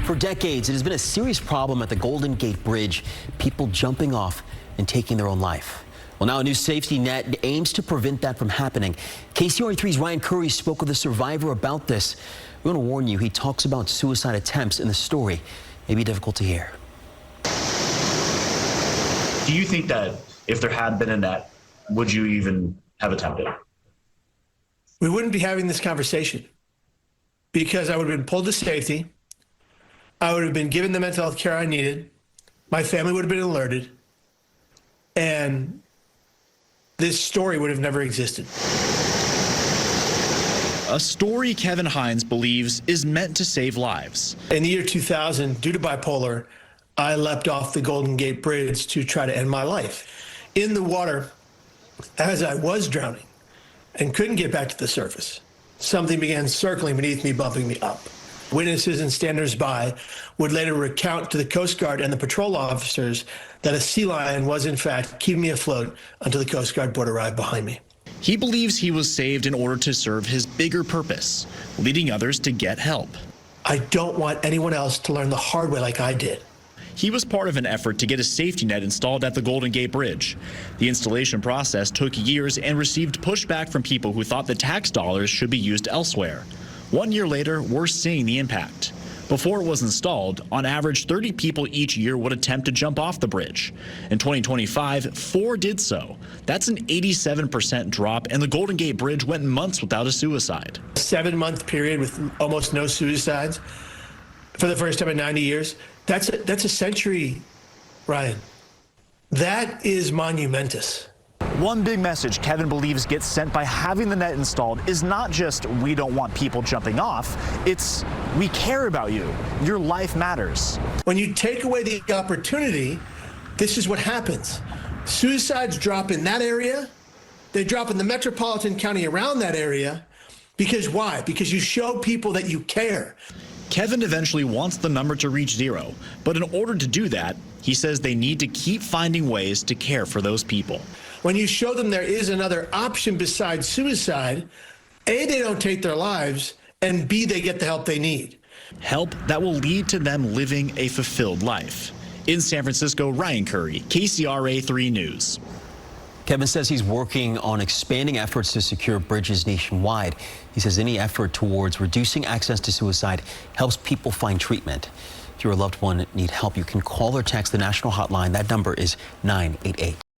For decades, it has been a serious problem at the Golden Gate Bridge, people jumping off and taking their own life. Well, now a new safety net aims to prevent that from happening. KCRA3's Ryan Curry spoke with a survivor about this. We want to warn you, he talks about suicide attempts in the story. May be difficult to hear. Do you think that if there had been a net, would you even have attempted? We wouldn't be having this conversation because I would have been pulled to safety. I would have been given the mental health care I needed. My family would have been alerted. And this story would have never existed. A story Kevin Hines believes is meant to save lives. In the year 2000, due to bipolar, I leapt off the Golden Gate Bridge to try to end my life. In the water, as I was drowning and couldn't get back to the surface, something began circling beneath me, bumping me up. Witnesses and standers-by would later recount to the Coast Guard and the patrol officers that a sea lion was, in fact, keeping me afloat until the Coast Guard boat arrived behind me. He believes he was saved in order to serve his bigger purpose, leading others to get help. I don't want anyone else to learn the hard way like I did. He was part of an effort to get a safety net installed at the Golden Gate Bridge. The installation process took years and received pushback from people who thought the tax dollars should be used elsewhere. 1 year later, we're seeing the impact. Before it was installed, on average, 30 people each year would attempt to jump off the bridge. In 2025, 4 did so. That's an 87% drop, and the Golden Gate Bridge went months without a suicide. A 7-month period with almost no suicides for the first time in 90 years. That's a century, Ryan. That is monumentous. One big message Kevin believes gets sent by having the net installed is not just we don't want people jumping off, it's we care about you. Your life matters. When you take away the opportunity, this is what happens. Suicides drop in that area. They drop in the metropolitan county around that area. Because why? Because you show people that you care. Kevin eventually wants the number to reach 0, but in order to do that, he says they need to keep finding ways to care for those people. When you show them there is another option besides suicide, A, they don't take their lives, and B, they get the help they need. Help that will lead to them living a fulfilled life. In San Francisco, Ryan Curry, KCRA3 News. Kevin says he's working on expanding efforts to secure bridges nationwide. He says any effort towards reducing access to suicide helps people find treatment. If you're a loved one need help, you can call or text the national hotline. That number is 988.